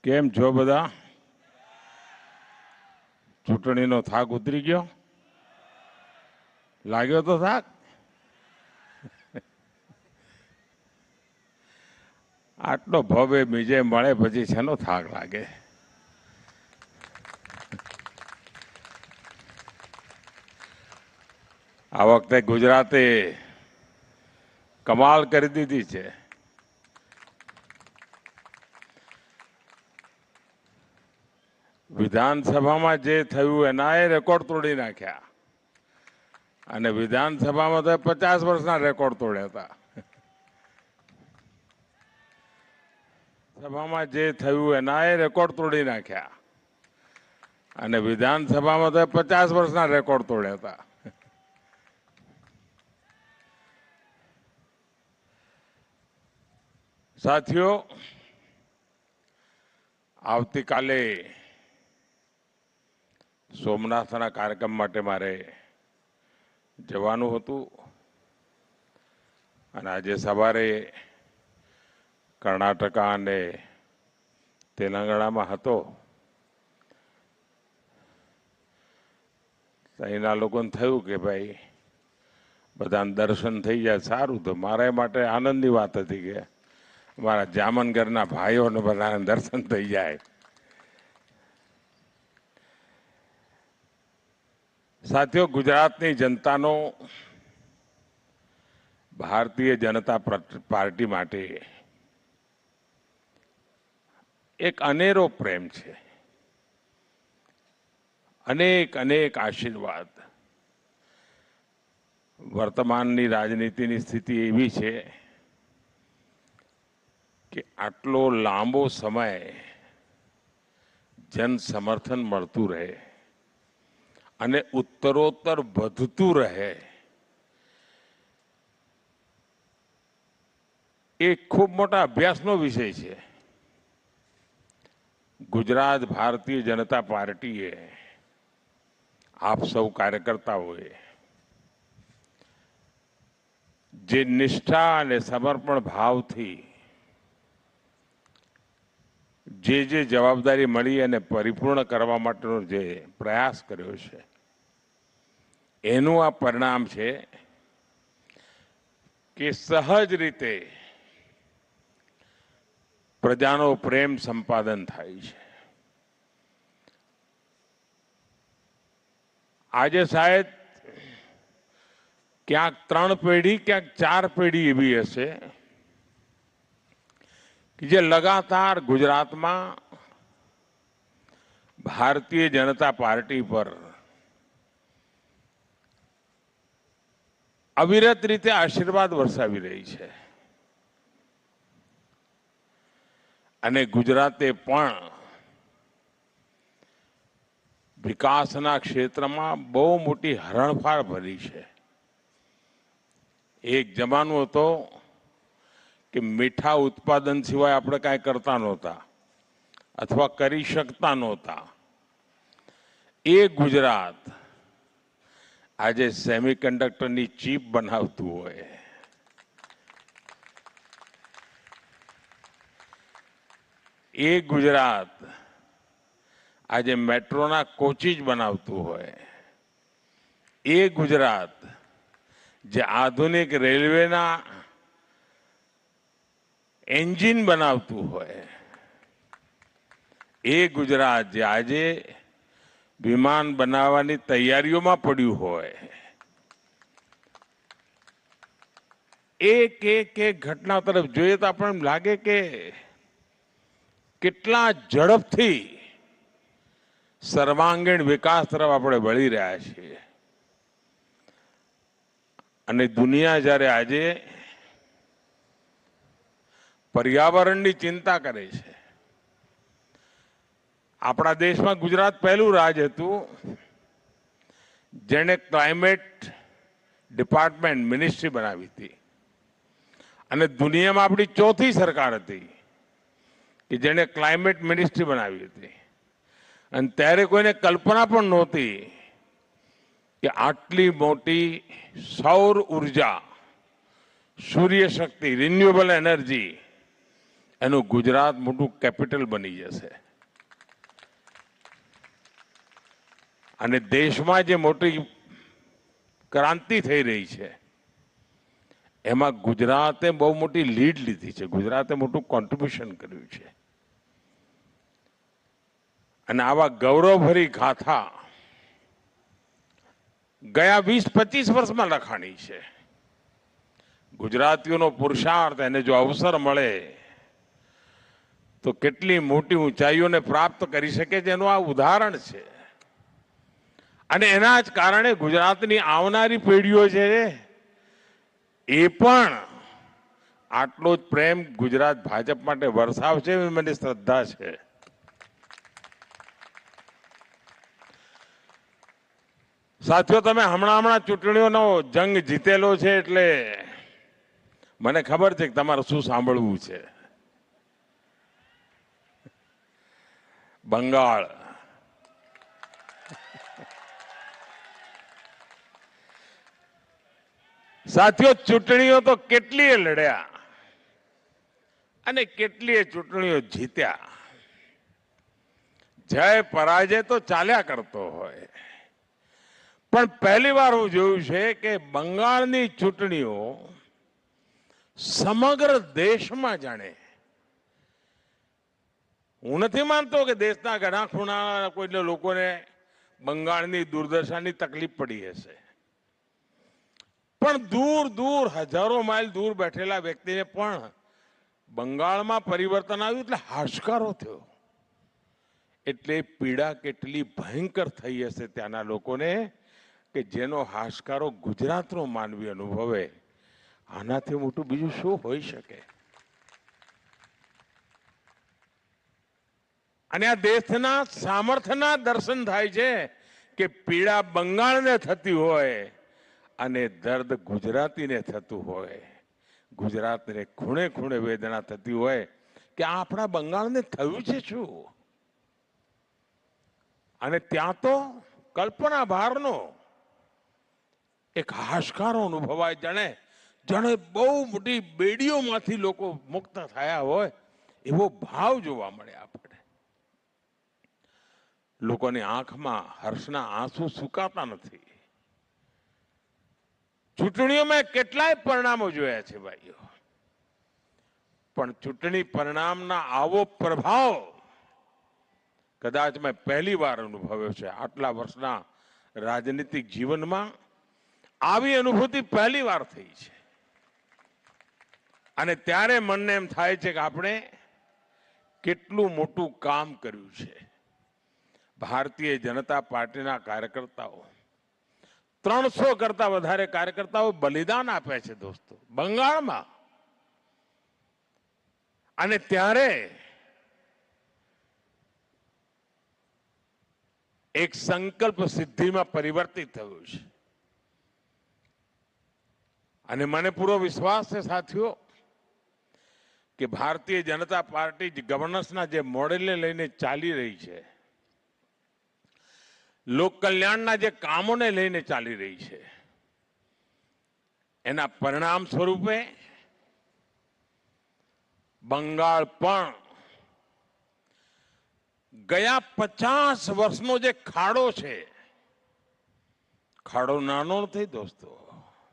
કેમ છો બધા? ચૂંટણીનો થાક ઉતરી ગયો? લાગ્યો તો થાક? આટલો ભવ્ય બીજે મળે પછી શેનો થાક લાગે? આ વખતે ગુજરાતે કમાલ કરી દીધી છે. વિધાનસભામાં જે થયું એના રેકોર્ડ તોડી નાખ્યા અને વિધાનસભામાં તો 50 વર્ષના રેકોર્ડ તોડ્યા હતા. સભામાં જે થયું એના રેકોર્ડ તોડી નાખ્યા અને વિધાનસભામાં તો 50 વર્ષના રેકોર્ડ તોડ્યા હતા. સાથીઓ, આવતીકાલે સોમનાથના કાર્યક્રમ માટે મારે જવાનું હતું અને આજે સવારે કર્ણાટક અને તેલંગાણામાં હતો. અહીંના લોકોને થયું કે ભાઈ બધાને દર્શન થઈ જાય સારું, તો મારા માટે આનંદની વાત હતી કે મારા જામનગરના ભાઈઓને બધાને દર્શન થઈ જાય. સાથીઓ, ગુજરાતની જનતાનો ભારતીય જનતા પાર્ટી માટે એક અનેરો પ્રેમ છે, અનેક અનેક આશીર્વાદ. વર્તમાનની રાજનીતિની સ્થિતિ એવી છે કે આટલો લાંબો સમય જન સમર્થન મળતું રહે અને ઉત્તરોત્તર વધતું રહે, એ ખૂબ મોટા અભ્યાસનો વિષય છે. ગુજરાત ભારતીય જનતા પાર્ટીએ આપ સૌ કાર્યકર્તાઓએ જે નિષ્ઠા અને સમર્પણ ભાવથી જે જવાબદારી મળી અને પરિપૂર્ણ કરવા માટેનો જે પ્રયાસ કર્યો છે, એનું આ પરિણામ છે કે સહજ રીતે પ્રજાનો પ્રેમ સંપાદન થાય છે. આજે શાયદ ક્યાંક 3 પેઢી ક્યાંક 4 પેઢી એવી હશે કે જે લગાતાર ગુજરાતમાં ભારતીય જનતા પાર્ટી પર અવિરત રીતે આશીર્વાદ વરસાવી રહી છે અને ગુજરાતે પણ વિકાસના ક્ષેત્રમાં બહુ મોટી હરણફાળ ભરી છે. એક જમાનો હતો કે મીઠા ઉત્પાદન સિવાય આપણે કાંઈ કરતા નહોતા અથવા કરી શકતા નહોતા. એ ગુજરાત આજે સેમિકન્ડક્ટરની ચીપ બનાવતું હોય, એ ગુજરાત આજે મેટ્રોના કોચીજ બનાવતું હોય, એ ગુજરાત જે આધુનિક રેલવેના એન્જિન બનાવતું હોય, એ ગુજરાત જે આજે વિમાન બનાવવાની તૈયારીઓમાં પડ્યું હોય, એક ઘટના તરફ જોઈએ તો આપણને લાગે કે કેટલા ઝડપથી સર્વાંગીણ વિકાસ તરફ આપણે વળી રહ્યા છીએ. અને દુનિયા જ્યારે આજે પર્યાવરણની ચિંતા કરે છે, આપણા દેશમાં ગુજરાત પહેલું રાજ્ય હતું જેણે ક્લાઇમેટ ડિપાર્ટમેન્ટ મિનિસ્ટ્રી બનાવી હતી અને દુનિયામાં આપણી ચોથી સરકાર હતી કે જેણે ક્લાઇમેટ મિનિસ્ટ્રી બનાવી હતી. અને ત્યારે કોઈને કલ્પના પણ નહોતી કે આટલી મોટી સૌર ઉર્જા, સૂર્ય શક્તિ, રિન્યુએબલ એનર્જી એનું ગુજરાત મોટું કેપિટલ બની જશે અને દેશમાં જે મોટી ક્રાંતિ થઈ રહી છે એમાં ગુજરાતે બહુ મોટી લીડ લીધી છે, ગુજરાતે મોટું કોન્ટ્રીબ્યુશન કર્યું છે અને આવા ગૌરવભરી ગાથા ગયા 20-25 વર્ષમાં લખાણી છે. ગુજરાતીઓનો પુરુષાર્થ, એને જો અવસર મળે તો કેટલી મોટી ઊંચાઈઓને પ્રાપ્ત કરી શકે છે એનું આ ઉદાહરણ છે. અને એના જ કારણે ગુજરાતની આવનારી પેઢીઓ છે એ પણ આટલો જ પ્રેમ ગુજરાત ભાજપ માટે વરસાવશે એવી મને શ્રદ્ધા છે. સાથીઓ, તમે હમણાં ચૂંટણીઓનો જંગ જીતેલો છે એટલે મને ખબર છે કે તમારે શું સાંભળવું છે. બંગાળ, સાથીઓ, ચૂંટણીઓ તો કેટલીય લડ્યા અને કેટલીય ચૂંટણીઓ જીત્યા. જય પરાજય તો ચાલ્યા કરતો હોય, પણ પહેલી વાર હું જોયું છે કે બંગાળની ચૂંટણીઓ સમગ્ર દેશમાં જાણે, હું નથી માનતો કે દેશના ઘણા ખૂણા કોઈ લોકોને બંગાળની દુર્દશાની તકલીફ પડી હશે, પણ દૂર દૂર હજારો માઇલ દૂર બેઠેલા વ્યક્તિને પણ બંગાળમાં પરિવર્તન આવ્યું એટલે હાશકારો થયો. એટલે પીડા કેટલી ભયંકર થઈ હશે ત્યાંના લોકોને કે જેનો હાશકારો ગુજરાતનો માનવી અનુભવે. આનાથી મોટું બીજું શું હોઈ શકે? અને આ દેશના સામર્થ્યના દર્શન થાય છે કે પીડા બંગાળને થતી હોય અને દર્દ ગુજરાતીને થતું હોય, ગુજરાતને ખૂણે ખૂણે વેદના થતી હોય કે આપણા બંગાળને થયું છે શું? અને ત્યાં તો કલ્પના બહારનો એક હાશકારો અનુભવાય, જાણે બહુ મોટી બેડીઓમાંથી લોકો મુક્ત થયા હોય એવો ભાવ જોવા મળે આપણે. લોકોની આંખમાં હર્ષના આંસુ સુકાતા નથી. ચૂંટણીઓમાં કેટલાય પરિણામો જોયા છે ભાઈઓ, પણ ચૂંટણી પરિણામના આવો પ્રભાવ કદાચ મેં પહેલી વાર અનુભવ્યો છે આટલા વર્ષના રાજનીતિક જીવનમાં. આવી અનુભૂતિ પહેલી વાર થઈ છે અને ત્યારે મનને એમ થાય છે કે આપણે કેટલું મોટું કામ કર્યું છે. ભારતીય જનતા પાર્ટીના કાર્યકર્તાઓ, 300 કરતા વધારે કાર્યકર્તાઓ બલિદાન આપ્યા છે દોસ્તો બંગાળમાં. અને ત્યારે એક સંકલ્પ સિદ્ધિમાં પરિવર્તિત થયું છે. અને મને પૂરો વિશ્વાસ છે સાથીઓ કે ભારતીય જનતા પાર્ટી ગવર્નન્સના જે મોડેલને લઈને ચાલી રહી છે, લોક કલ્યાણના જે કામોને લઈને ચાલી રહી છે, એના પરિણામ સ્વરૂપે બંગાળ પણ ગયા 50 વર્ષનો જે ખાડો છે, ખાડો નાનો નથી દોસ્તો,